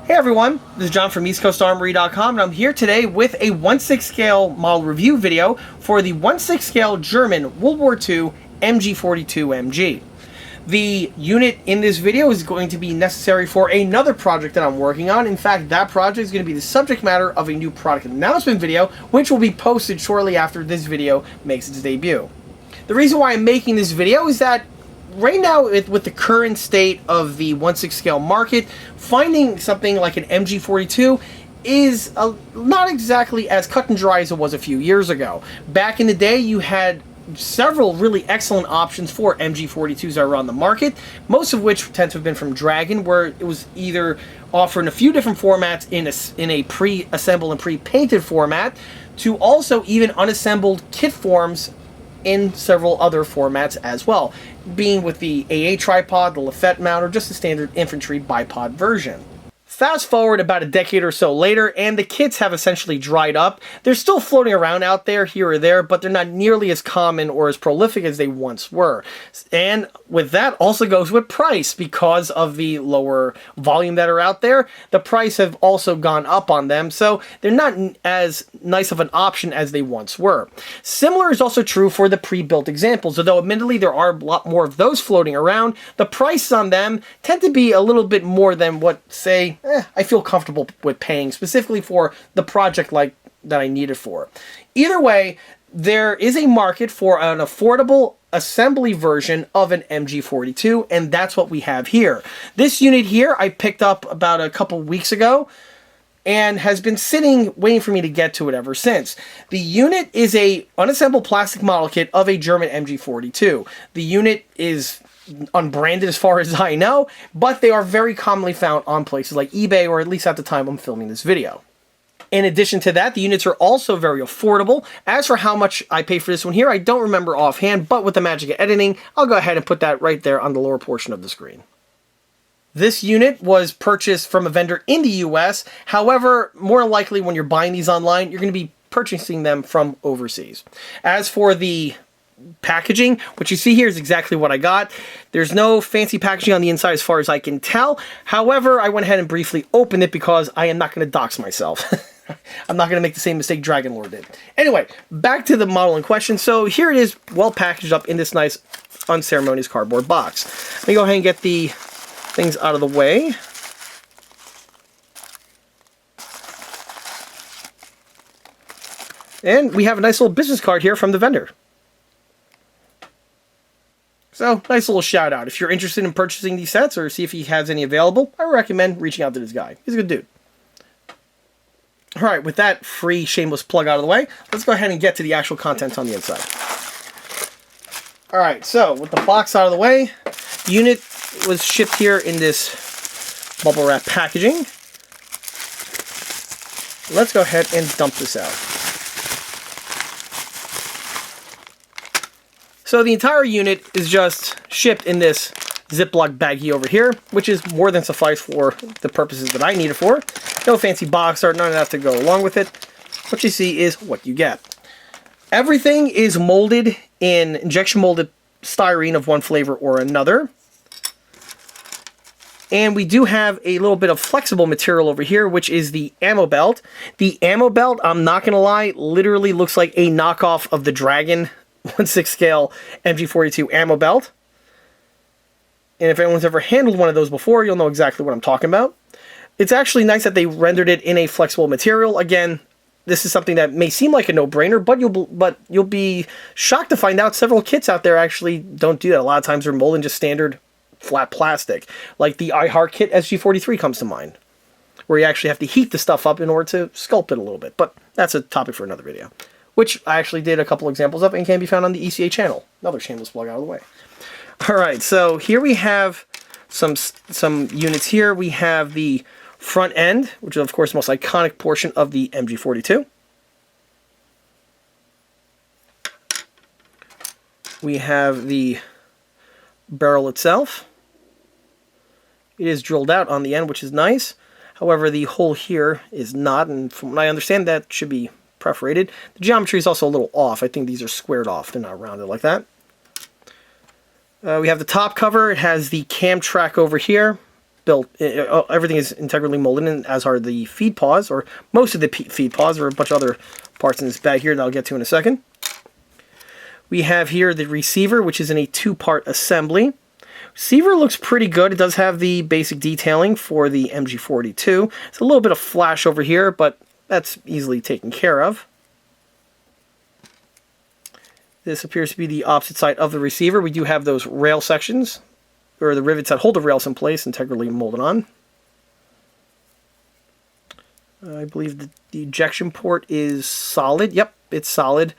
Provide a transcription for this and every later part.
Hey everyone, this is John from EastCoastArmory.com, and I'm here today with a 1/6 scale model review video for the 1/6 scale German World War II MG42 MG. The unit in this video is going to be necessary for another project that I'm working on. In fact, that project is going to be the subject matter of a new product announcement video, which will be posted shortly after this video makes its debut. The reason why I'm making this video is that right now, with the current state of the 1/6 scale market, finding something like an MG42 is not exactly as cut and dry as it was a few years ago. Back in the day, you had several really excellent options for MG42s that were on the market, most of which tend to have been from Dragon, where it was either offered in a few different formats in a pre-assembled and pre-painted format, to also even unassembled kit forms in several other formats as well, being with the AA tripod, the Lafette mount, or just the standard infantry bipod version. Fast forward about a decade or so later, and the kits have essentially dried up. They're still floating around out there here or there, but they're not nearly as common or as prolific as they once were. And with that also goes with price. Because of the lower volume that are out there, the price have also gone up on them, so they're not as nice of an option as they once were. Similar is also true for the pre-built examples, although admittedly there are a lot more of those floating around. The prices on them tend to be a little bit more than what, say, I feel comfortable with paying, specifically for the project like that I need it for. Either way, there is a market for an affordable assembly version of an MG42, and that's what we have here. This unit here I picked up about a couple weeks ago and has been sitting waiting for me to get to it ever since. The unit is a unassembled plastic model kit of a German MG42. The unit is unbranded as far as I know, but they are very commonly found on places like eBay, or at least at the time I'm filming this video. In addition to that, the units are also very affordable. As for how much I paid for this one here, I don't remember offhand, but with the magic of editing, I'll go ahead and put that right there on the lower portion of the screen. This unit was purchased from a vendor in the US. However, more likely when you're buying these online, you're going to be purchasing them from overseas. As for the packaging, what you see here is exactly what I got. There's no fancy packaging on the inside as far as I can tell. However, I went ahead and briefly opened it because I am not going to dox myself. I'm not going to make the same mistake Dragon Lord did. Anyway, back to the model in question. So here it is, well packaged up in this nice unceremonious cardboard box. Let me go ahead and get the things out of the way. And we have a nice little business card here from the vendor. So, nice little shout out. If you're interested in purchasing these sets or see if he has any available, I recommend reaching out to this guy. He's a good dude. Alright, with that free shameless plug out of the way, let's go ahead and get to the actual contents on the inside. Alright, so with the box out of the way, the unit was shipped here in this bubble wrap packaging. Let's go ahead and dump this out. So the entire unit is just shipped in this Ziploc baggie over here, which is more than suffice for the purposes that I need it for. No fancy box art, none of that to go along with it. What you see is what you get. Everything is molded in injection molded styrene of one flavor or another. And we do have a little bit of flexible material over here, which is the ammo belt. The ammo belt, I'm not going to lie, literally looks like a knockoff of the Dragon 1/6 scale MG42 ammo belt. And if anyone's ever handled one of those before, you'll know exactly what I'm talking about. It's actually nice that they rendered it in a flexible material. Again, this is something that may seem like a no-brainer, but you'll be shocked to find out several kits out there actually don't do that. A lot of times they're molded in just standard flat plastic. Like the I Heart Kit SG43 comes to mind, where you actually have to heat the stuff up in order to sculpt it a little bit. But that's a topic for another video, which I actually did a couple examples of and can be found on the ECA channel. Another shameless plug out of the way. Alright, so here we have some units here. We have the front end, which is of course the most iconic portion of the MG42. We have the barrel itself. It is drilled out on the end, which is nice. However, the hole here is not, and from what I understand, that should be perforated. The geometry is also a little off. I think these are squared off. They're not rounded like that. We have the top cover. It has the cam track over here. built, everything is integrally molded in, as are the feed paws, or most of the feed paws. There are a bunch of other parts in this bag here that I'll get to in a second. We have here the receiver, which is in a 2-part assembly. Receiver looks pretty good. It does have the basic detailing for the MG42. It's a little bit of flash over here, but that's easily taken care of. This appears to be the opposite side of the receiver. We do have those rail sections, or the rivets that hold the rails in place, integrally molded on. I believe the ejection port is solid. Yep, it's solid.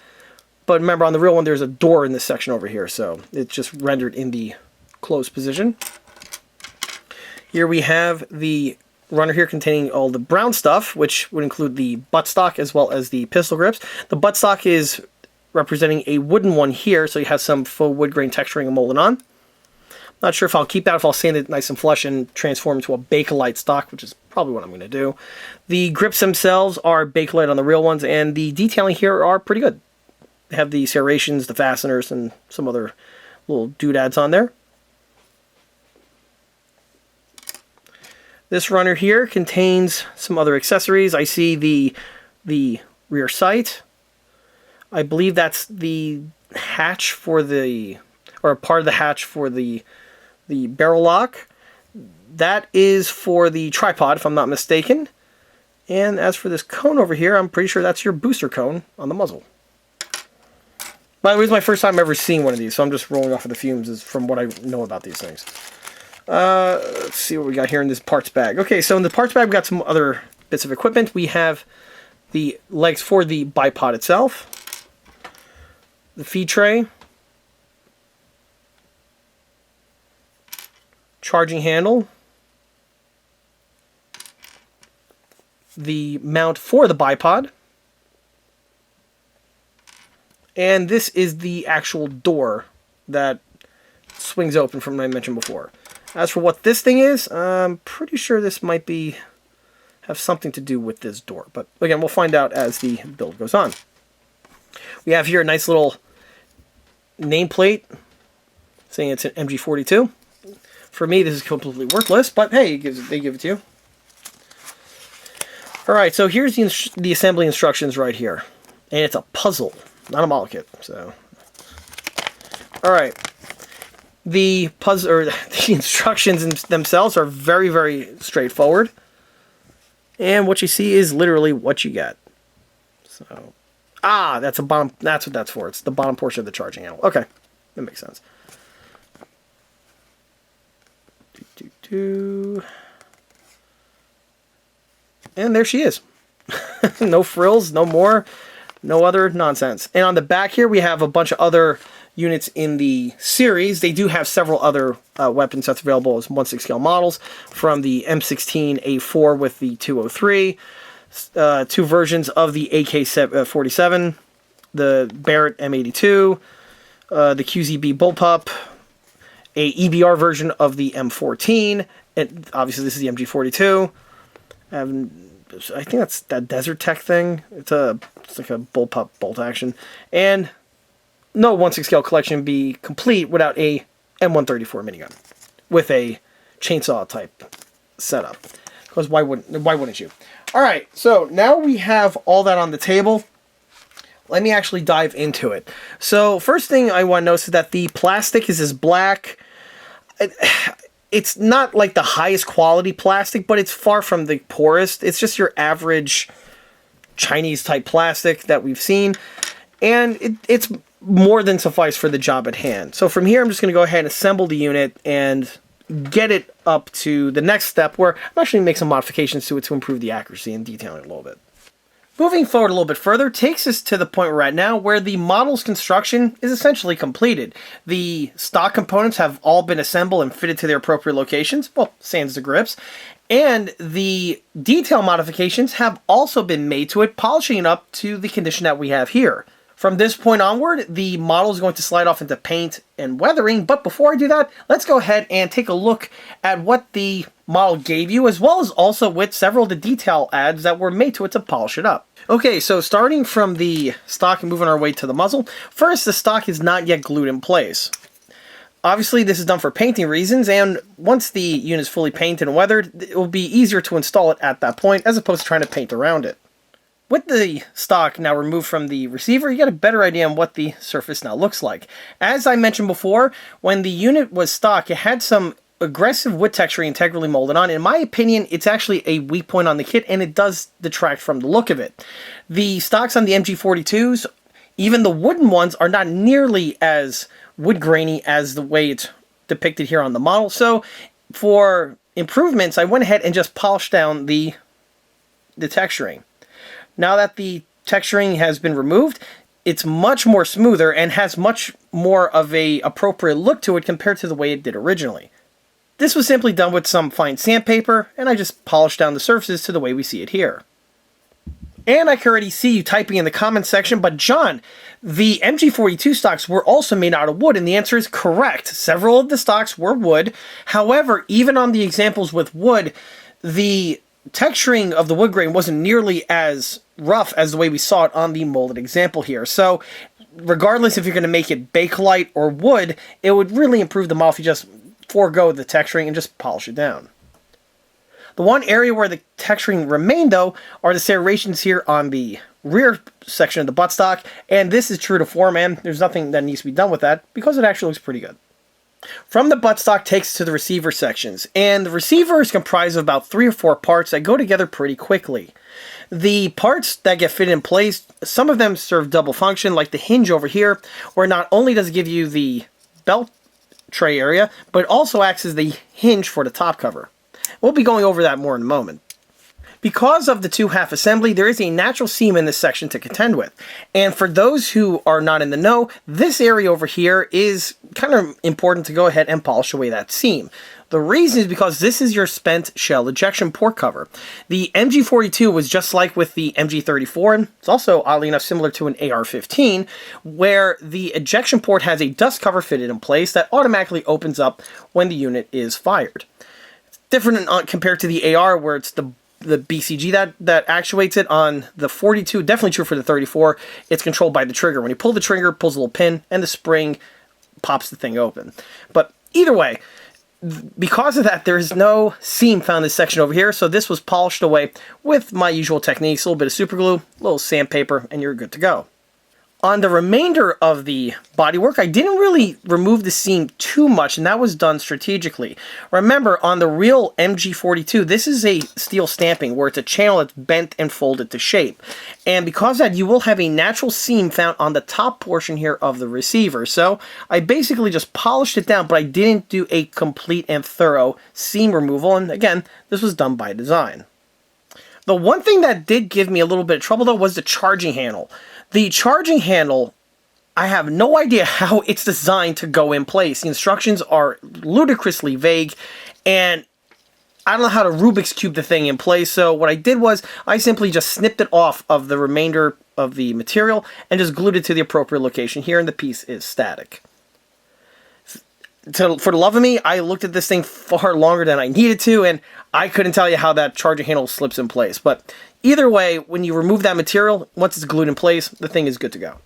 But remember, on the real one, there's a door in this section over here, so it's just rendered in the closed position. Here we have the runner here containing all the brown stuff, which would include the buttstock as well as the pistol grips. The buttstock is representing a wooden one here, so you have some faux wood grain texturing and molded on. Not sure if I'll keep that, if I'll sand it nice and flush and transform into a Bakelite stock, which is probably what I'm going to do. The grips themselves are Bakelite on the real ones, and the detailing here are pretty good. They have the serrations, the fasteners, and some other little doodads on there. This runner here contains some other accessories. I see the rear sight. I believe that's the hatch for the, or part of the hatch for the barrel lock. That is for the tripod, if I'm not mistaken. And as for this cone over here, I'm pretty sure that's your booster cone on the muzzle. By the way, it's my first time ever seeing one of these, so I'm just rolling off of the fumes from what I know about these things. Let's see what we got here in this parts bag. Okay, so in the parts bag, we got some other bits of equipment. We have the legs for the bipod itself, the feed tray, charging handle, the mount for the bipod, and this is the actual door that swings open from what I mentioned before. As for what this thing is, I'm pretty sure this might have something to do with this door. But again, we'll find out as the build goes on. We have here a nice little nameplate saying it's an MG42. For me, this is completely worthless, but hey, they give it to you. Alright, so here's the assembly instructions right here. And it's a puzzle, not a model kit. So, alright. The puzzle, or the instructions themselves are very, very straightforward. And what you see is literally what you get. So, that's a bottom, that's what that's for. It's the bottom portion of the charging handle. Okay, that makes sense. And there she is. No frills, no more, no other nonsense. And on the back here, we have a bunch of other units in the series. They do have several other weapon sets available as 1/6 scale models, from the M16A4 with the 203, 2 versions of the AK-47, the Barrett M82, the QZB Bullpup, a EBR version of the M14, and obviously this is the MG42. I think that's that Desert Tech thing. It's like a bullpup bolt action. And no 1/6 scale collection be complete without a M134 minigun with a chainsaw type setup. Because why wouldn't you? All right, so now we have all that on the table. Let me actually dive into it. So first thing I want to notice is that the plastic is this black. It's not like the highest quality plastic, but it's far from the poorest. It's just your average Chinese type plastic that we've seen. And it's more than suffice for the job at hand. So from here, I'm just going to go ahead and assemble the unit and get it up to the next step, where I'm actually going to make some modifications to it to improve the accuracy and detailing a little bit. Moving forward a little bit further takes us to the point we're at now, where the model's construction is essentially completed. The stock components have all been assembled and fitted to their appropriate locations, well, sans the grips, and the detail modifications have also been made to it, polishing it up to the condition that we have here. From this point onward, the model is going to slide off into paint and weathering, but before I do that, let's go ahead and take a look at what the model gave you, as well as also with several of the detail adds that were made to it to polish it up. Okay, so starting from the stock and moving our way to the muzzle, first, the stock is not yet glued in place. Obviously, this is done for painting reasons, and once the unit is fully painted and weathered, it will be easier to install it at that point, as opposed to trying to paint around it. With the stock now removed from the receiver, you get a better idea on what the surface now looks like. As I mentioned before, when the unit was stock, it had some aggressive wood texturing integrally molded on. In my opinion, it's actually a weak point on the kit, and it does detract from the look of it. The stocks on the MG42s, even the wooden ones, are not nearly as wood grainy as the way it's depicted here on the model. So for improvements, I went ahead and just polished down the texturing. Now that the texturing has been removed, it's much more smoother and has much more of a appropriate look to it compared to the way it did originally. This was simply done with some fine sandpaper, and I just polished down the surfaces to the way we see it here. And I can already see you typing in the comments section, but John, the MG42 stocks were also made out of wood, and the answer is correct. Several of the stocks were wood. However, even on the examples with wood, the texturing of the wood grain wasn't nearly as rough as the way we saw it on the molded example here. So regardless if you're going to make it Bakelite or wood, it would really improve the model if you just forego the texturing and just polish it down. The one area where the texturing remained, though, are the serrations here on the rear section of the buttstock, and this is true to form, and there's nothing that needs to be done with that because it actually looks pretty good. From the buttstock takes to the receiver sections, and the receiver is comprised of about 3 or 4 parts that go together pretty quickly. The parts that get fitted in place, some of them serve double function, like the hinge over here, where not only does it give you the belt tray area, but it also acts as the hinge for the top cover. We'll be going over that more in a moment. Because of the 2-half assembly, there is a natural seam in this section to contend with. And for those who are not in the know, this area over here is kind of important to go ahead and polish away that seam. The reason is because this is your spent shell ejection port cover. The MG42 was just like with the MG34, and it's also, oddly enough, similar to an AR-15, where the ejection port has a dust cover fitted in place that automatically opens up when the unit is fired. It's different compared to the AR, where it's the BCG that actuates it. On the 42, definitely true for the 34, it's controlled by the trigger. When you pull the trigger, it pulls a little pin, and the spring pops the thing open. But either way, because of that, there is no seam found in this section over here, so this was polished away with my usual techniques, a little bit of super glue, a little sandpaper, and you're good to go. On the remainder of the bodywork, I didn't really remove the seam too much, and that was done strategically. Remember, on the real MG42, this is a steel stamping where it's a channel that's bent and folded to shape. And because of that, you will have a natural seam found on the top portion here of the receiver. So I basically just polished it down, but I didn't do a complete and thorough seam removal. And again, this was done by design. The one thing that did give me a little bit of trouble, though, was the charging handle. The charging handle, I have no idea how it's designed to go in place. The instructions are ludicrously vague, and I don't know how to Rubik's Cube the thing in place. So what I did was I simply just snipped it off of the remainder of the material and just glued it to the appropriate location here, and the piece is static. For the love of me, I looked at this thing far longer than I needed to, and I couldn't tell you how that charging handle slips in place. But either way, when you remove that material, once it's glued in place, the thing is good to go.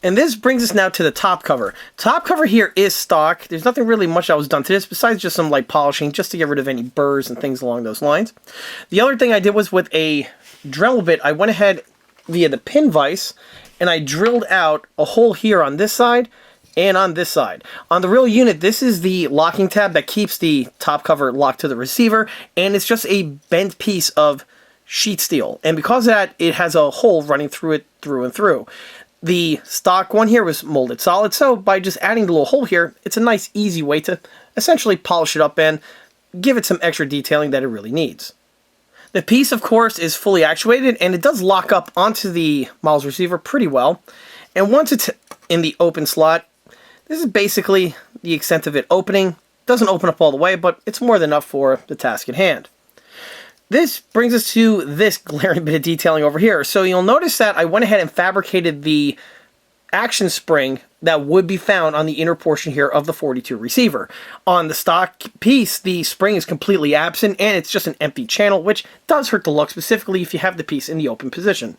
And this brings us now to the top cover. Top cover here is stock. There's nothing really much that was done to this besides just some light polishing just to get rid of any burrs and things along those lines. The other thing I did was with a Dremel bit, I went ahead via the pin vise and I drilled out a hole here on this side and on this side. On the real unit, this is the locking tab that keeps the top cover locked to the receiver, and it's just a bent piece of sheet steel. And because of that, it has a hole running through it through and through. The stock one here was molded solid, so by just adding the little hole here, it's a nice, easy way to essentially polish it up and give it some extra detailing that it really needs. The piece, of course, is fully actuated, and it does lock up onto the model's receiver pretty well. And once it's in the open slot, this is basically the extent of it opening. It doesn't open up all the way, but it's more than enough for the task at hand. This brings us to this glaring bit of detailing over here. So you'll notice that I went ahead and fabricated the action spring that would be found on the inner portion here of the 42 receiver. On the stock piece, the spring is completely absent, and it's just an empty channel, which does hurt the look, specifically if you have the piece in the open position.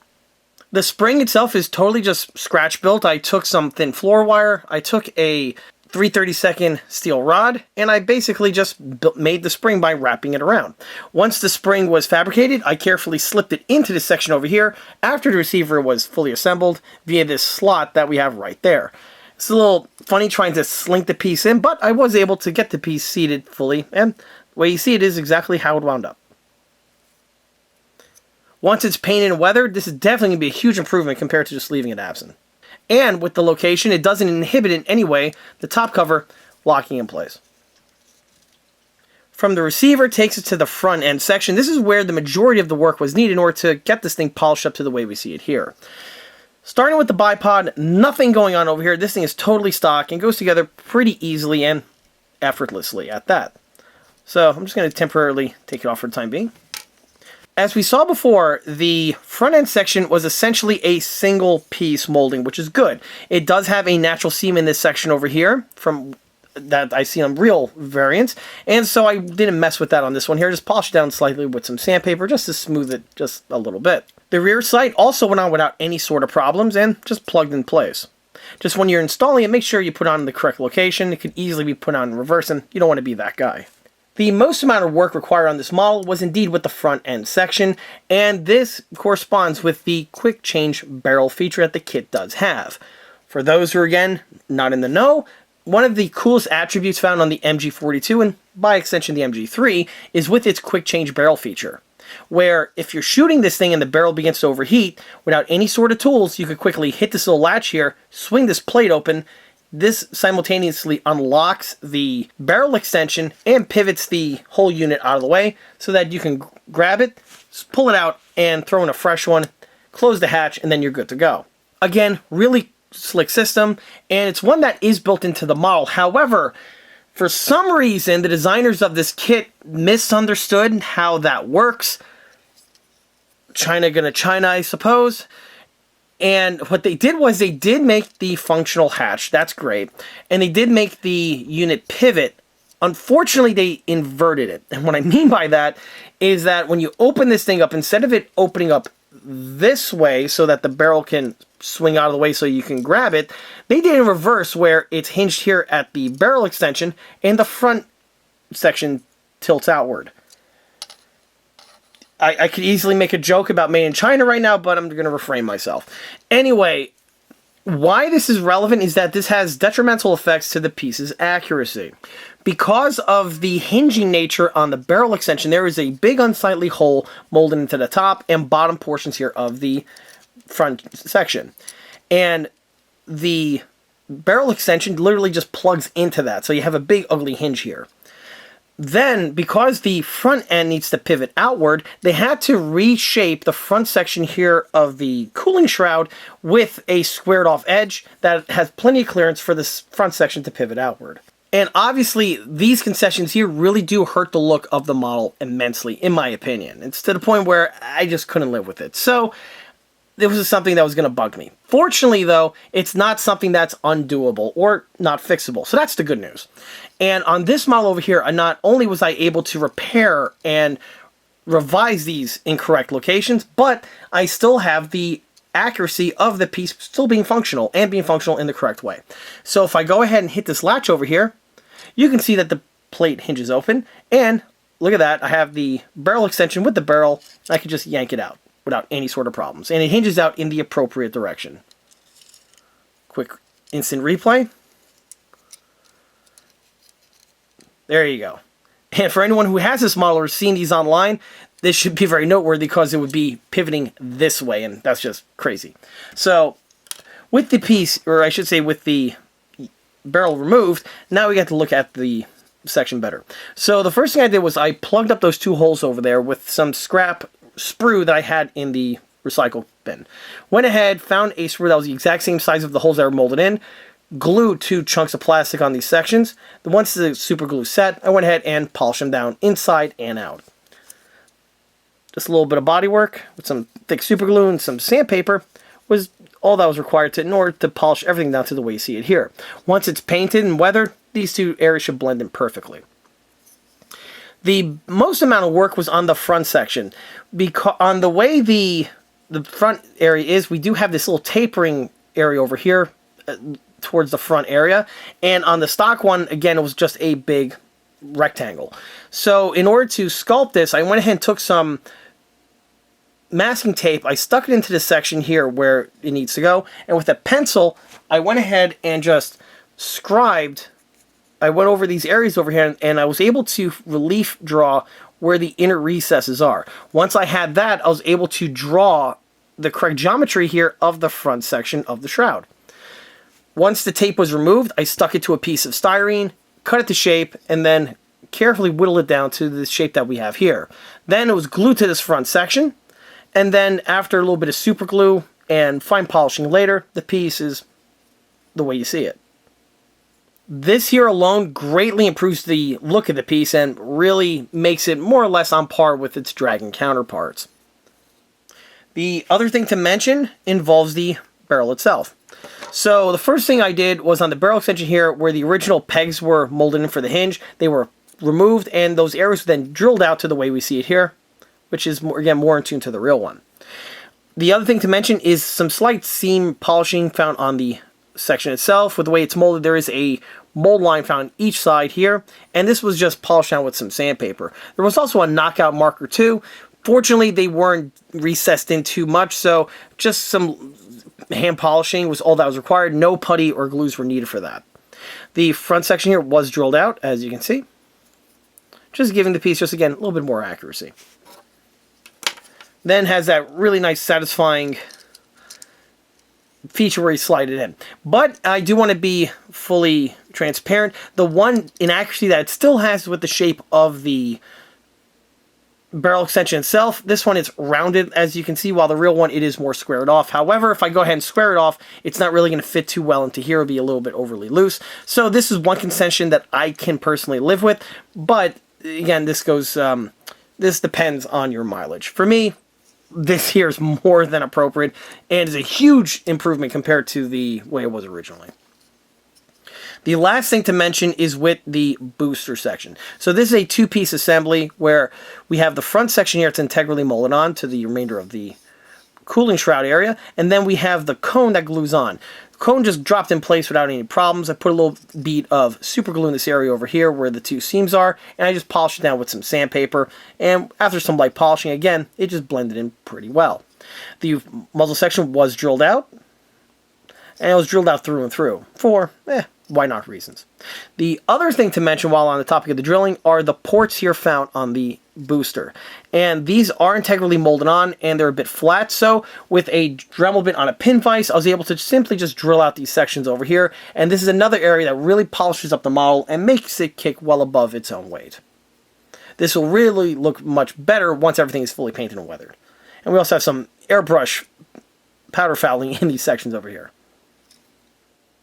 The spring itself is totally just scratch built. I took some thin floor wire, I took a 3/32 steel rod, and I basically just made the spring by wrapping it around. Once the spring was fabricated, I carefully slipped it into this section over here after the receiver was fully assembled via this slot that we have right there. It's a little funny trying to slink the piece in, but I was able to get the piece seated fully, and the way you see it is exactly how it wound up. Once it's painted and weathered, this is definitely going to be a huge improvement compared to just leaving it absent. And with the location, it doesn't inhibit in any way the top cover locking in place. From the receiver, it takes it to the front end section. This is where the majority of the work was needed in order to get this thing polished up to the way we see it here. Starting with the bipod, nothing going on over here. This thing is totally stock and goes together pretty easily and effortlessly at that. So I'm just going to temporarily take it off for the time being. As we saw before, the front end section was essentially a single piece molding, which is good. It does have a natural seam in this section over here from that I see on real variants, and so I didn't mess with that on this one here. Just polished it down slightly with some sandpaper just to smooth it just a little bit. The rear sight also went on without any sort of problems and just plugged in place. Just when you're installing it, make sure you put it on the correct location. It could easily be put on in reverse, and you don't want to be that guy. The most amount of work required on this model was indeed with the front end section, and this corresponds with the quick change barrel feature that the kit does have. For those who are, again, not in the know, one of the coolest attributes found on the MG42, and by extension the MG3, is with its quick change barrel feature, where if you're shooting this thing and the barrel begins to overheat, without any sort of tools, you could quickly hit this little latch here, swing this plate open. This simultaneously unlocks the barrel extension and pivots the whole unit out of the way so that you can grab it, pull it out, and throw in a fresh one, close the hatch, and then you're good to go. Again, really slick system, and it's one that is built into the model. However, for some reason, the designers of this kit misunderstood how that works. China gonna China, I suppose. And what they did was they did make the functional hatch. That's great. And they did make the unit pivot. Unfortunately, they inverted it. And what I mean by that is that when you open this thing up, instead of it opening up this way so that the barrel can swing out of the way so you can grab it, they did it in reverse where it's hinged here at the barrel extension and the front section tilts outward. I could easily make a joke about made in China right now, but I'm going to refrain myself. Anyway, why this is relevant is that this has detrimental effects to the piece's accuracy. Because of the hinging nature on the barrel extension, there is a big unsightly hole molded into the top and bottom portions here of the front section. And the barrel extension literally just plugs into that, so you have a big ugly hinge here. Then, because the front end needs to pivot outward, they had to reshape the front section here of the cooling shroud with a squared off edge that has plenty of clearance for this front section to pivot outward. And obviously, these concessions here really do hurt the look of the model immensely, in my opinion. It's to the point where I just couldn't live with it. So, this was something that was going to bug me. Fortunately, though, it's not something that's undoable or not fixable. So that's the good news. And on this model over here, not only was I able to repair and revise these incorrect locations, but I still have the accuracy of the piece still being functional and being functional in the correct way. So if I go ahead and hit this latch over here, you can see that the plate hinges open. And look at that. I have the barrel extension with the barrel. I can just yank it out without any sort of problems. And it hinges out in the appropriate direction. Quick instant replay. There you go. And for anyone who has this model or seen these online, this should be very noteworthy because it would be pivoting this way, and that's just crazy. So, with the piece, or I should say with the barrel removed, now we get to look at the section better. So the first thing I did was I plugged up those two holes over there with some scrap sprue that I had in the recycle bin. Went ahead, found a sprue that was the exact same size of the holes that were molded in, glued 2 chunks of plastic on these sections. Once the super glue set, I went ahead and polished them down inside and out. Just a little bit of body work with some thick super glue and some sandpaper was all that was required in order to polish everything down to the way you see it here. Once it's painted and weathered, these two areas should blend in perfectly. The most amount of work was on the front section. Because on the way the front area is, we do have this little tapering area over here. towards the front area. And on the stock one, again, it was just a big rectangle. So in order to sculpt this, I went ahead and took some masking tape. I stuck it into this section here where it needs to go. And with a pencil, I went ahead and just scribed. I went over these areas over here, and I was able to relief draw where the inner recesses are. Once I had that, I was able to draw the correct geometry here of the front section of the shroud. Once the tape was removed, I stuck it to a piece of styrene, cut it to shape, and then carefully whittled it down to the shape that we have here. Then it was glued to this front section, and then after a little bit of super glue and fine polishing later, the piece is the way you see it. This here alone greatly improves the look of the piece and really makes it more or less on par with its dragon counterparts. The other thing to mention involves the barrel itself. So the first thing I did was on the barrel extension here where the original pegs were molded in for the hinge. They were removed and those areas were then drilled out to the way we see it here, which is, again, more in tune to the real one. The other thing to mention is some slight seam polishing found on the section itself. With the way it's molded, there is a mold line found each side here, and this was just polished down with some sandpaper. There was also a knockout marker too. Fortunately, they weren't recessed in too much, so just some hand polishing was all that was required. No putty or glues were needed for that. The front section here was drilled out, as you can see, just giving the piece, just again, a little bit more accuracy. Then has that really nice, satisfying feature where you slide it in. But I do want to be fully transparent. The one inaccuracy that it still has with the shape of the barrel extension itself, this one is rounded, as you can see, while the real one, it is more squared off. However, if I go ahead and square it off, it's not really going to fit too well into here. It'll be a little bit overly loose. So this is one concession that I can personally live with. But again, this goes, this depends on your mileage. For me, this here is more than appropriate and is a huge improvement compared to the way it was originally. The last thing to mention is with the booster section. So this is a two-piece assembly where we have the front section here. It's integrally molded on to the remainder of the cooling shroud area, and then we have the cone that glues on. The cone just dropped in place without any problems. I put a little bead of super glue in this area over here where the two seams are, and I just polished it down with some sandpaper, and after some light polishing, again, it just blended in pretty well. The muzzle section was drilled out, and it was drilled out through and through for, why not reasons. The other thing to mention while on the topic of the drilling are the ports here found on the booster. And these are integrally molded on and they're a bit flat, so with a Dremel bit on a pin vise, I was able to simply just drill out these sections over here, and this is another area that really polishes up the model and makes it kick well above its own weight. This will really look much better once everything is fully painted and weathered. And we also have some airbrush powder fouling in these sections over here.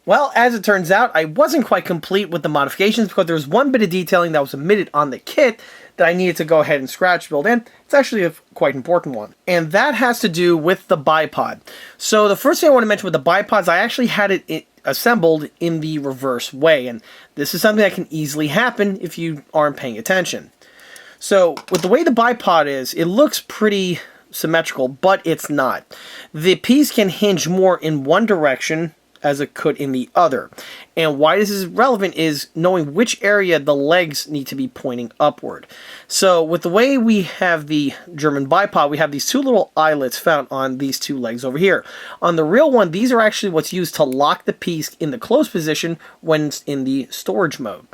Well, as it turns out, I wasn't quite complete with the modifications because there was one bit of detailing that was omitted on the kit that I needed to go ahead and scratch build in. It's actually a quite important one. And that has to do with the bipod. So the first thing I want to mention with the bipods, I actually had it assembled in the reverse way. And this is something that can easily happen if you aren't paying attention. So with the way the bipod is, it looks pretty symmetrical, but it's not. The piece can hinge more in one direction as it could in the other. And why this is relevant is knowing which area the legs need to be pointing upward. So with the way we have the German bipod, we have these two little eyelets found on these two legs over here. On the real one, these are actually what's used to lock the piece in the closed position when it's in the storage mode.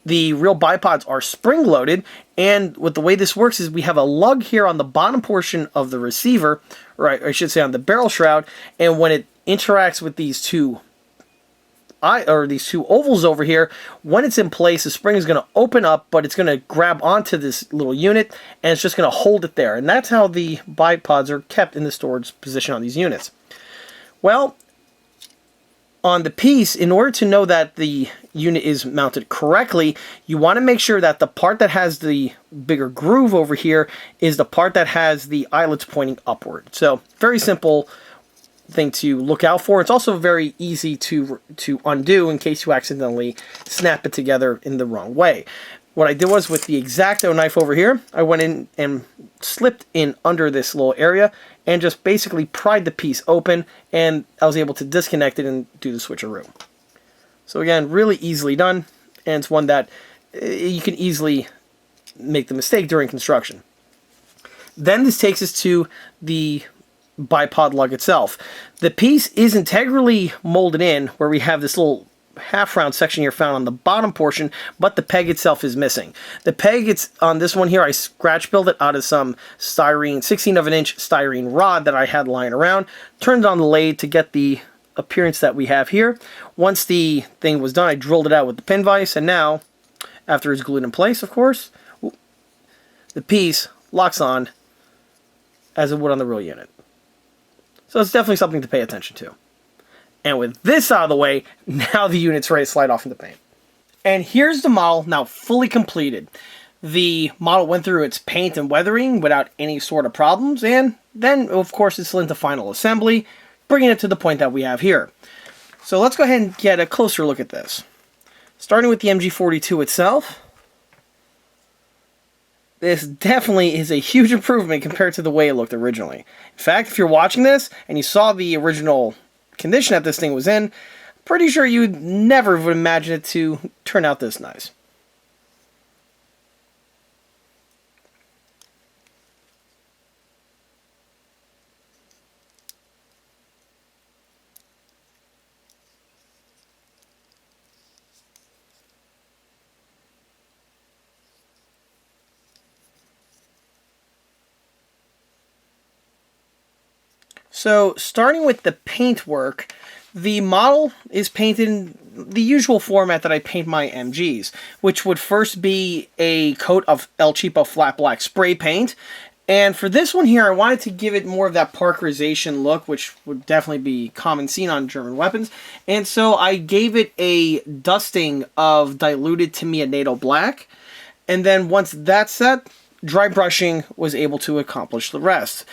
The real bipods are spring-loaded, and with the way this works is we have a lug here on the bottom portion of the receiver, or I should say on the barrel shroud, and when it interacts with these two ovals over here, when it's in place, the spring is going to open up, but it's going to grab onto this little unit, and it's just going to hold it there. And that's how the bipods are kept in the storage position on these units. Well, on the piece, in order to know that the unit is mounted correctly, you want to make sure that the part that has the bigger groove over here is the part that has the eyelets pointing upward. So, very simple thing to look out for. It's also very easy to undo in case you accidentally snap it together in the wrong way. What I did was with the X-Acto knife over here, I went in and slipped in under this little area and just basically pried the piece open, and I was able to disconnect it and do the switcheroo. So again, really easily done, and it's one that you can easily make the mistake during construction. Then this takes us to the bipod lug itself. The piece is integrally molded in, where we have this little half-round section here found on the bottom portion, but the peg itself is missing. The peg, it's on this one here, I scratch built it out of some styrene, 16-inch styrene rod that I had lying around, turned it on the lathe to get the appearance that we have here. Once the thing was done, I drilled it out with the pin vise, and now, after it's glued in place, of course, the piece locks on as it would on the real unit. So it's definitely something to pay attention to. And with this out of the way, now the unit's ready to slide off into paint. And here's the model now fully completed. The model went through its paint and weathering without any sort of problems, and then, of course, it's into final assembly, bringing it to the point that we have here. So let's go ahead and get a closer look at this. Starting with the MG42 itself, this definitely is a huge improvement compared to the way it looked originally. In fact, if you're watching this and you saw the original condition that this thing was in, pretty sure you'd never would imagine it to turn out this nice. So, starting with the paint work, the model is painted in the usual format that I paint my MGs, which would first be a coat of El Cheapo flat black spray paint. And for this one here, I wanted to give it more of that parkerization look, which would definitely be common seen on German weapons. And so I gave it a dusting of diluted Tamiya NATO black. And then once that's set, dry brushing was able to accomplish the rest.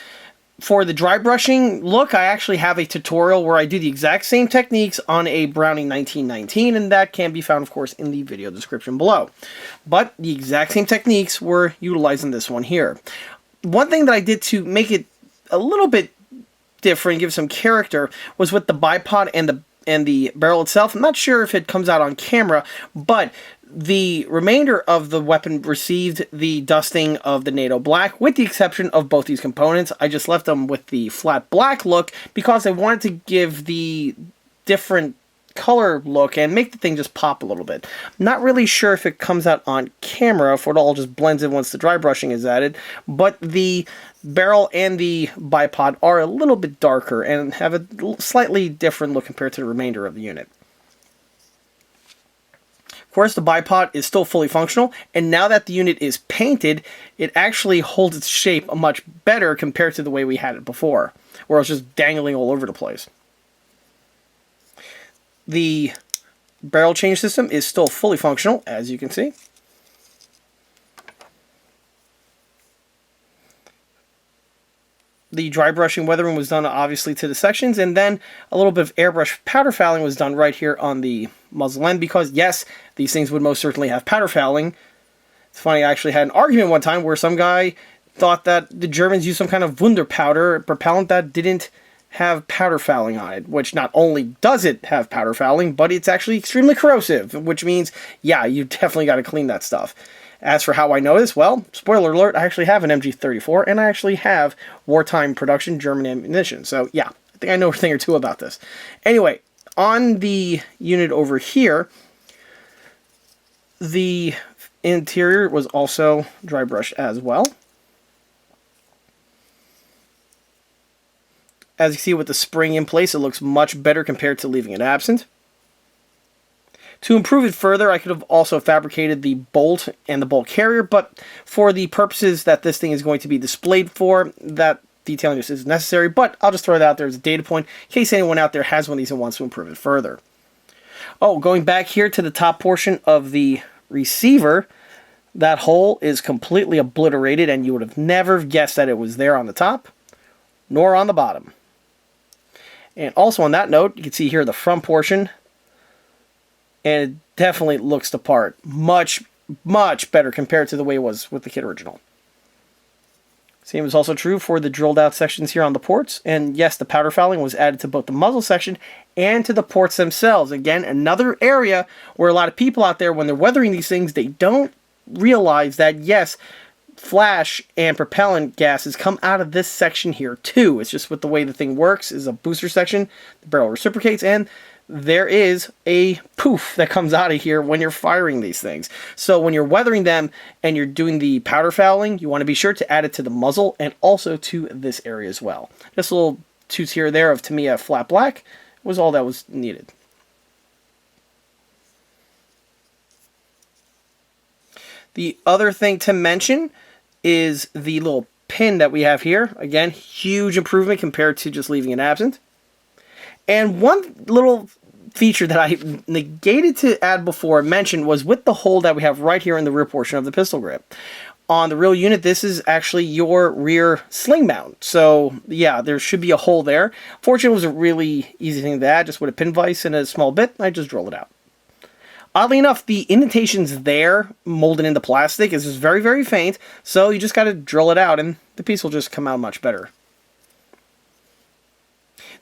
For the dry brushing look, I actually have a tutorial where I do the exact same techniques on a Browning 1919, and that can be found, of course, in the video description below. But the exact same techniques were utilized in this one here. One thing that I did to make it a little bit different, give some character, was with the bipod and the barrel itself. I'm not sure if it comes out on camera, but the remainder of the weapon received the dusting of the NATO black, with the exception of both these components. I just left them with the flat black look because I wanted to give the different color look and make the thing just pop a little bit. Not really sure if it comes out on camera, if it all just blends in once the dry brushing is added, but the barrel and the bipod are a little bit darker and have a slightly different look compared to the remainder of the unit. Of course, the bipod is still fully functional, and now that the unit is painted, it actually holds its shape much better compared to the way we had it before, where it was just dangling all over the place. The barrel change system is still fully functional, as you can see. The dry brushing weathering was done obviously to the sections, and then a little bit of airbrush powder fouling was done right here on the muzzle end, because yes, these things would most certainly have powder fouling. It's funny, I actually had an argument one time where some guy thought that the Germans used some kind of Wunder powder propellant that didn't have powder fouling on it, which not only does it have powder fouling, but it's actually extremely corrosive, which means, yeah, you definitely got to clean that stuff. As for how I know this, well, spoiler alert, I actually have an MG34, and I actually have wartime production German ammunition. So, yeah, I think I know a thing or two about this. Anyway, on the unit over here, the interior was also dry brushed as well. As you see with the spring in place, it looks much better compared to leaving it absent. To improve it further, I could have also fabricated the bolt and the bolt carrier, but for the purposes that this thing is going to be displayed for, that detailing just isn't necessary, but I'll just throw that out there as a data point in case anyone out there has one of these and wants to improve it further. Oh, going back here to the top portion of the receiver, that hole is completely obliterated, and you would have never guessed that it was there on the top, nor on the bottom. And also on that note, you can see here the front portion, and it definitely looks the part. Much, much better compared to the way it was with the kit original. Same is also true for the drilled out sections here on the ports. And yes, the powder fouling was added to both the muzzle section and to the ports themselves. Again, another area where a lot of people out there, when they're weathering these things, they don't realize that, yes, flash and propellant gases come out of this section here too. It's just with the way the thing works is a booster section, the barrel reciprocates, and there is a poof that comes out of here when you're firing these things. So when you're weathering them and you're doing the powder fouling, you want to be sure to add it to the muzzle and also to this area as well. Just a little toots here or there of Tamiya flat black was all that was needed. The other thing to mention is the little pin that we have here. Again, huge improvement compared to just leaving it absent. And one little feature that I negated to add before mentioned was with the hole that we have right here in the rear portion of the pistol grip. On the real unit, this is actually your rear sling mount. So yeah, there should be a hole there. Fortunately, it was a really easy thing to add, just with a pin vise and a small bit. I just drilled it out. Oddly enough, the indentations there, molded into plastic, is just very, very faint. So you just got to drill it out and the piece will just come out much better.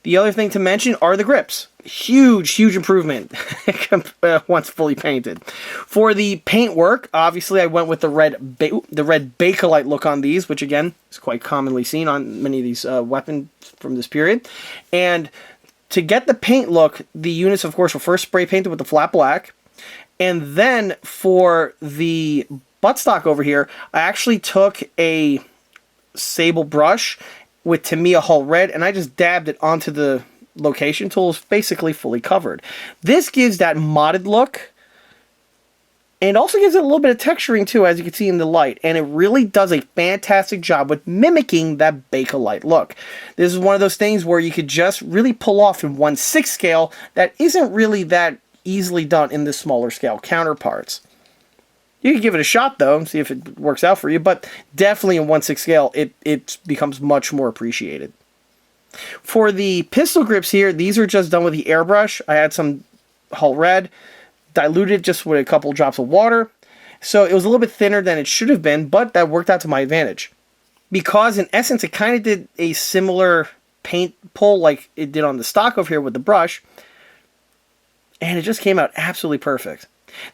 The other thing to mention are the grips. Huge improvement once fully painted. For the paint work, obviously I went with the red Bakelite look on these, which again is quite commonly seen on many of these weapons from this period. And to get the paint look, the units of course were first spray painted with the flat black. And then for the buttstock over here, I actually took a sable brush with Tamiya Hull Red, and I just dabbed it onto the location tools, basically fully covered. This gives that modded look, and also gives it a little bit of texturing too, as you can see in the light, and it really does a fantastic job with mimicking that Bakelite look. This is one of those things where you could just really pull off in 1/6 scale that isn't really that easily done in the smaller scale counterparts. You can give it a shot, though, and see if it works out for you, but definitely in 1/6 scale, it becomes much more appreciated. For the pistol grips here, these are just done with the airbrush. I had some Hull Red, diluted just with a couple drops of water, so it was a little bit thinner than it should have been, but that worked out to my advantage. Because, in essence, it kind of did a similar paint pull like it did on the stock over here with the brush, and it just came out absolutely perfect.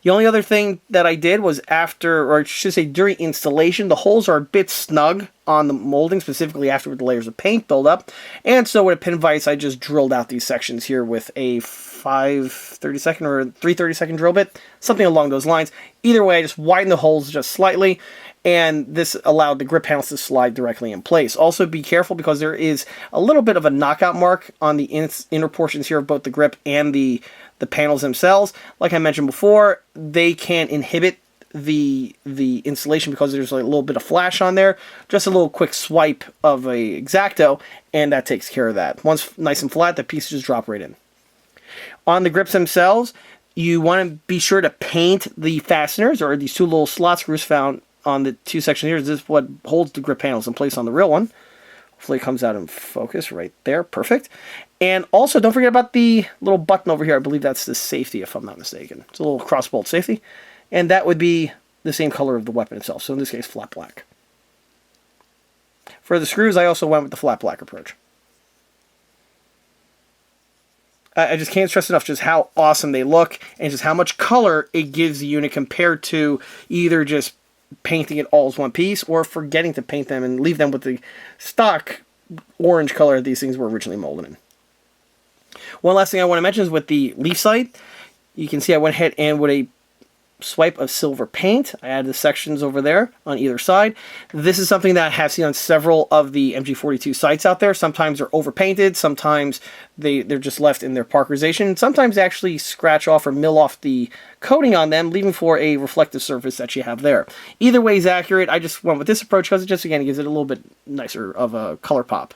The only other thing that I did was after, or I should say during installation, the holes are a bit snug on the molding, specifically after the layers of paint build up. And so with a pin vise, I just drilled out these sections here with a 5/32 or 3/32 drill bit, something along those lines. Either way, I just widened the holes just slightly, and this allowed the grip panels to slide directly in place. Also be careful because there is a little bit of a knockout mark on the inner portions here of both the grip and the panels themselves. Like I mentioned before, they can inhibit the installation because there's like a little bit of flash on there. Just a little quick swipe of a X-Acto, and that takes care of that. Once nice and flat, the pieces just drop right in. On the grips themselves, you want to be sure to paint the fasteners, or these two little slot screws found on the two sections here. This is what holds the grip panels in place on the real one. Hopefully it comes out in focus right there. Perfect. And also, don't forget about the little button over here. I believe that's the safety, if I'm not mistaken. It's a little crossbolt safety. And that would be the same color of the weapon itself. So in this case, flat black. For the screws, I also went with the flat black approach. I just can't stress enough just how awesome they look and just how much color it gives the unit compared to either just painting it all as one piece or forgetting to paint them and leave them with the stock orange color that these things were originally molded in. One last thing I want to mention is with the leaf sight. You can see I went ahead and with a swipe of silver paint, I added the sections over there on either side. This is something that I have seen on several of the MG42 sights out there. Sometimes they're overpainted, sometimes they're just left in their parkerization, sometimes they actually scratch off or mill off the coating on them, leaving for a reflective surface that you have there. Either way is accurate. I just went with this approach because it just, again, gives it a little bit nicer of a color pop.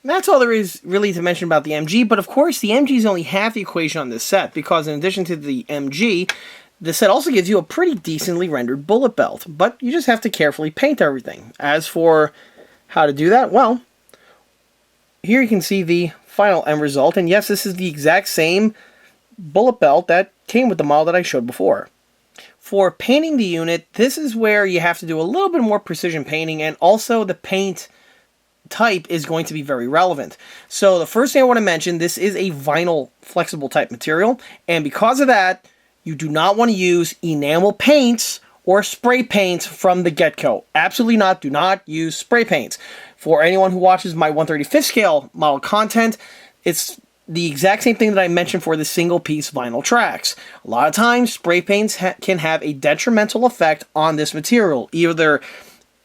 And that's all there is really to mention about the MG, but of course the MG is only half the equation on this set, because in addition to the MG, the set also gives you a pretty decently rendered bullet belt, but you just have to carefully paint everything. As for how to do that, well, here you can see the final end result, and yes, this is the exact same bullet belt that came with the model that I showed before. For painting the unit, this is where you have to do a little bit more precision painting, and also the paint type is going to be very relevant. So the first thing I want to mention, this is a vinyl flexible type material, and because of that, you do not want to use enamel paints or spray paints from the get-go. Absolutely not. Do not use spray paints. For anyone who watches my 1/35th scale model content, it's the exact same thing that I mentioned for the single piece vinyl tracks. A lot of times, spray paints can have a detrimental effect on this material. Either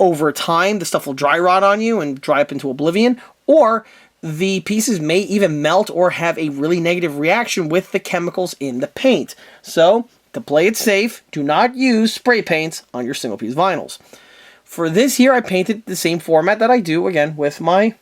over time, the stuff will dry rot on you and dry up into oblivion, or the pieces may even melt or have a really negative reaction with the chemicals in the paint. So, to play it safe, do not use spray paints on your single piece vinyls. For this here, I painted the same format that I do, again, with my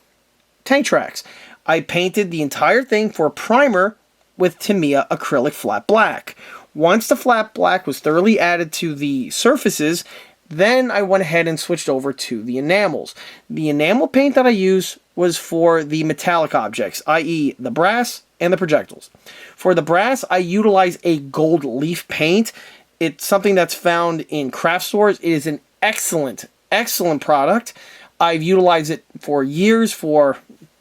tank tracks. I painted the entire thing for a primer with Tamiya acrylic flat black. Once the flat black was thoroughly added to the surfaces, then I went ahead and switched over to the enamels. The enamel paint that I used was for the metallic objects, i.e. the brass and the projectiles. For the brass, I utilize a gold leaf paint. It's something that's found in craft stores. It is an excellent product. I've utilized it for years for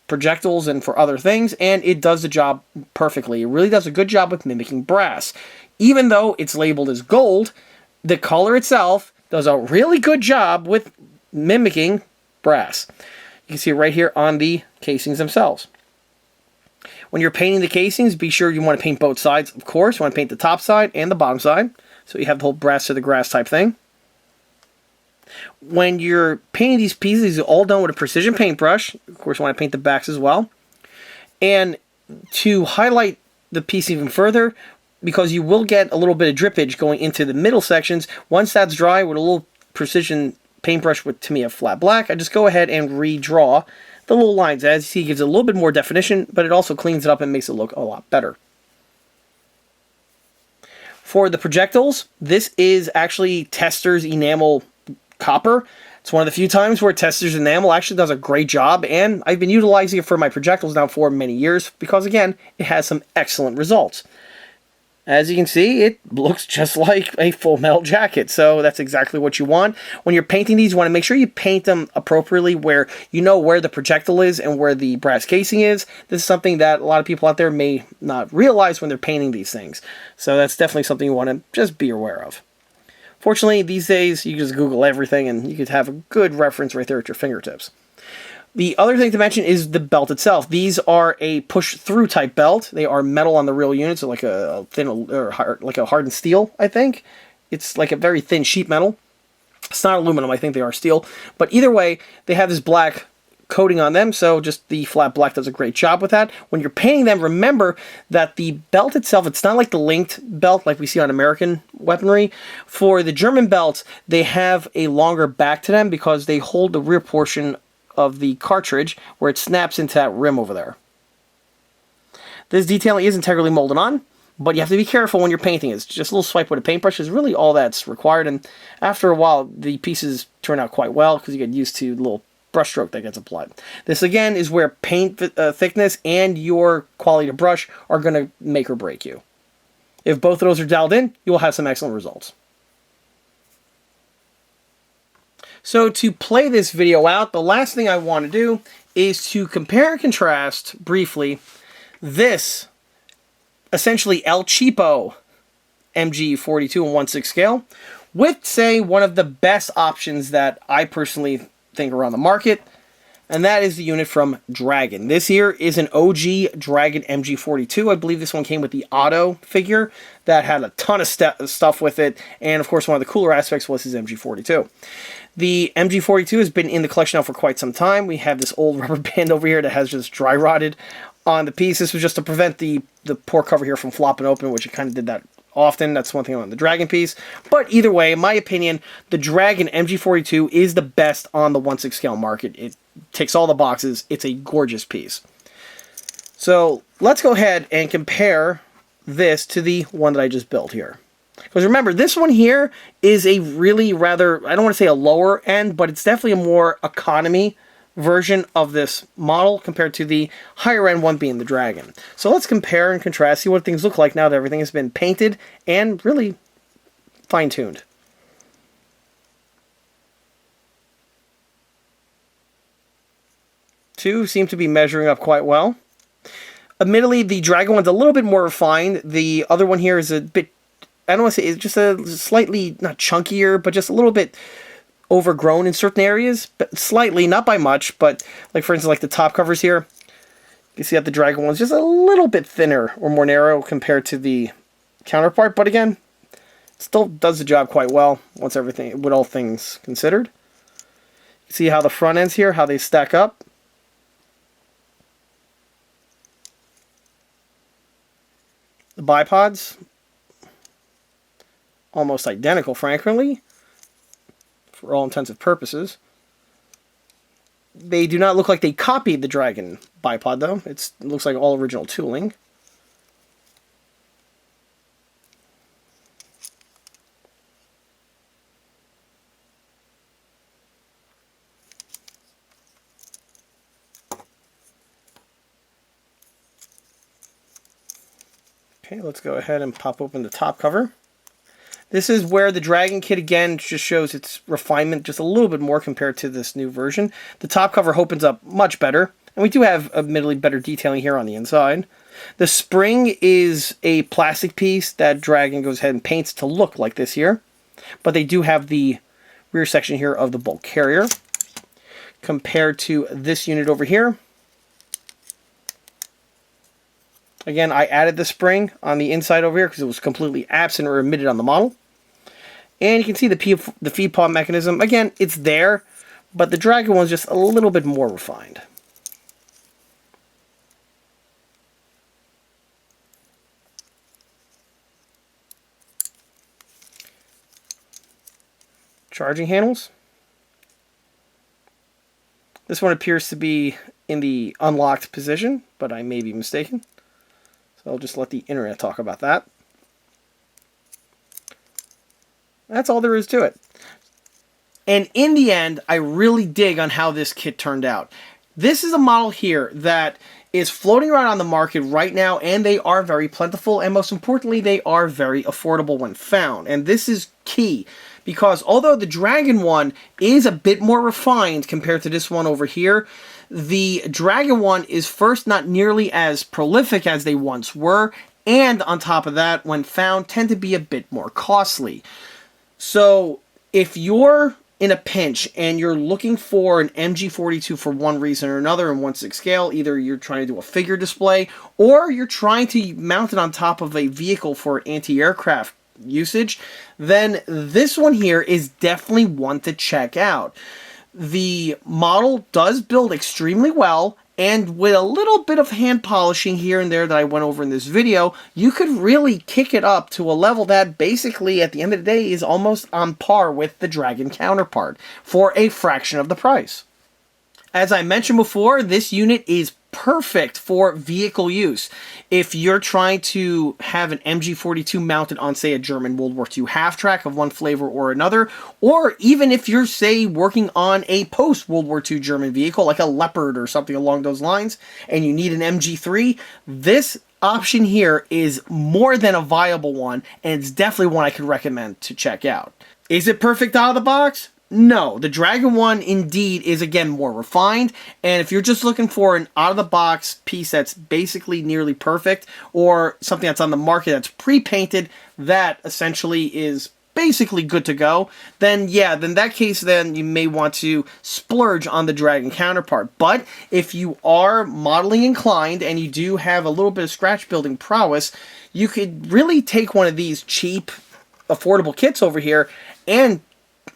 projectiles and for other things, and it does the job perfectly. It really does a good job with mimicking brass. Even though it's labeled as gold, the color itself does a really good job with mimicking brass. You can see it right here on the casings themselves. When you're painting the casings, be sure you want to paint both sides, of course. You want to paint the top side and the bottom side, so you have the whole brass to the grass type thing. When you're painting these pieces, these are all done with a precision paintbrush. Of course, you want to paint the backs as well. And to highlight the piece even further, because you will get a little bit of drippage going into the middle sections, once that's dry with a little precision paintbrush with Tamiya flat black, I just go ahead and redraw the little lines. As you see, it gives it a little bit more definition, but it also cleans it up and makes it look a lot better. For the projectiles, this is actually Tester's enamel copper. It's one of the few times where Tester's enamel actually does a great job, and I've been utilizing it for my projectiles now for many years because, again, it has some excellent results. As you can see, it looks just like a full metal jacket, so that's exactly what you want. When you're painting these, you want to make sure you paint them appropriately where you know where the projectile is and where the brass casing is. This is something that a lot of people out there may not realize when they're painting these things. So that's definitely something you want to just be aware of. Fortunately, these days, you just Google everything and you could have a good reference right there at your fingertips. The other thing to mention is the belt itself. These are a push-through type belt. They are metal on the real units, so like a thin or hard, like a hardened steel, I think. It's like a very thin sheet metal. It's not aluminum, I think they are steel. But either way, they have this black coating on them, so just the flat black does a great job with that. When you're painting them, remember that the belt itself, it's not like the linked belt like we see on American weaponry. For the German belts, they have a longer back to them because they hold the rear portion of the cartridge where it snaps into that rim over there. This detailing is integrally molded on, but you have to be careful when you're painting. It's just a little swipe with a paintbrush is really all that's required, and after a while the pieces turn out quite well because you get used to the little brush stroke that gets applied. This again is where paint thickness and your quality of brush are going to make or break you. If both of those are dialed in, you will have some excellent results. So to play this video out, the last thing I want to do is to compare and contrast briefly this essentially El Cheapo MG42 in 1/6 scale with, say, one of the best options that I personally think are on the market, and that is the unit from Dragon. This here is an OG Dragon MG42. I believe this one came with the auto figure that had a ton of stuff with it, and of course one of the cooler aspects was his MG42. The MG42 has been in the collection now for quite some time. We have this old rubber band over here that has just dry rotted on the piece. This was just to prevent the poor cover here from flopping open, which it kind of did that often. That's one thing on the Dragon piece. But either way, in my opinion, the Dragon MG42 is the best on the 1/6 scale market. It ticks all the boxes. It's a gorgeous piece. So let's go ahead and compare this to the one that I just built here. Because remember, this one here is a really rather, I don't want to say a lower end, but it's definitely a more economy version of this model compared to the higher end one being the Dragon. So let's compare and contrast, see what things look like now that everything has been painted and really fine-tuned. Two seem to be measuring up quite well. Admittedly, the Dragon one's a little bit more refined. The other one here is a bit, I don't want to say, it's just a slightly, not chunkier, but just a little bit overgrown in certain areas. But slightly, not by much, but like for instance, like the top covers here. You see that the Dragon one's just a little bit thinner or more narrow compared to the counterpart. But again, still does the job quite well once everything, with all things considered. You see how the front ends here, how they stack up. The bipods, almost identical, frankly, for all intents and purposes. They do not look like they copied the Dragon bipod, though. It looks like all original tooling. Okay, let's go ahead and pop open the top cover. This is where the Dragon kit, again, just shows its refinement just a little bit more compared to this new version. The top cover opens up much better, and we do have, admittedly, better detailing here on the inside. The spring is a plastic piece that Dragon goes ahead and paints to look like this here, but they do have the rear section here of the bulk carrier. Compared to this unit over here, again, I added the spring on the inside over here because it was completely absent or omitted on the model. And you can see the feed pod mechanism. Again, it's there, but the Dragon one's just a little bit more refined. Charging handles. This one appears to be in the unlocked position, but I may be mistaken. So I'll just let the internet talk about that. That's all there is to it. And in the end, I really dig on how this kit turned out. This is a model here that is floating around on the market right now, and they are very plentiful, and most importantly, they are very affordable when found. And this is key, because although the Dragon one is a bit more refined compared to this one over here, the Dragon one is first not nearly as prolific as they once were, and on top of that, when found, tend to be a bit more costly. So if you're in a pinch and you're looking for an MG42 for one reason or another in 1/6 scale, either you're trying to do a figure display or you're trying to mount it on top of a vehicle for anti-aircraft usage, then this one here is definitely one to check out. The model does build extremely well, and with a little bit of hand polishing here and there that I went over in this video, you could really kick it up to a level that basically, at the end of the day, is almost on par with the Dragon counterpart for a fraction of the price. As I mentioned before, this unit is perfect for vehicle use. If you're trying to have an MG42 mounted on, say, a German World War II half-track of one flavor or another, or even if you're, say, working on a post-World War II German vehicle, like a Leopard or something along those lines, and you need an MG3, this option here is more than a viable one, and it's definitely one I could recommend to check out. Is it perfect out of the box? No, the Dragon one indeed is, again, more refined, and if you're just looking for an out-of-the-box piece that's basically nearly perfect, or something that's on the market that's pre-painted, that essentially is basically good to go, then yeah, in that case, then you may want to splurge on the Dragon counterpart. But if you are modeling inclined, and you do have a little bit of scratch building prowess, you could really take one of these cheap, affordable kits over here, and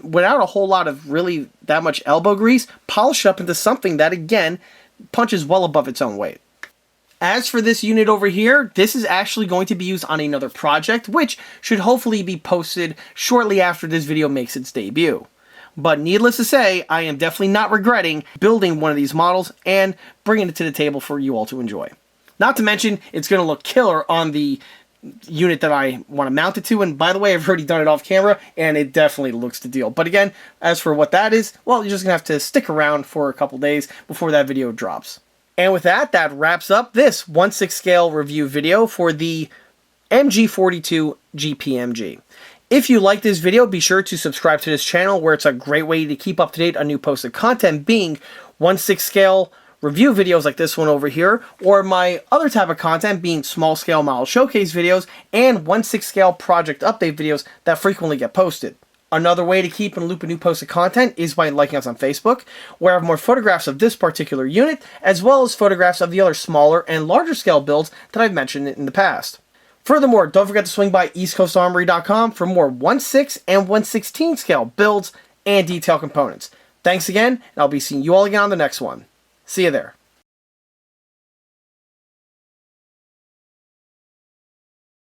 without a whole lot of really that much elbow grease, polish up into something that, again, punches well above its own weight. As for this unit over here, this is actually going to be used on another project, which should hopefully be posted shortly after this video makes its debut. But needless to say, I am definitely not regretting building one of these models and bringing it to the table for you all to enjoy. Not to mention, it's going to look killer on the unit that I want to mount it to, and by the way, I've already done it off camera, and it definitely looks the deal. But again, as for what that is, well, you're just gonna have to stick around for a couple days before that video drops. And with that, that wraps up this 1/6 scale review video for the MG42 GPMG. If you like this video, be sure to subscribe to this channel, where it's a great way to keep up to date on new posted content, being 1/6 scale review videos like this one over here, or my other type of content being small scale model showcase videos and 1/6 scale project update videos that frequently get posted. Another way to keep in the loop of new posted content is by liking us on Facebook, where I have more photographs of this particular unit, as well as photographs of the other smaller and larger scale builds that I've mentioned in the past. Furthermore, don't forget to swing by eastcoastarmory.com for more 1/6 and 1/16 scale builds and detail components. Thanks again, and I'll be seeing you all again on the next one. See you there.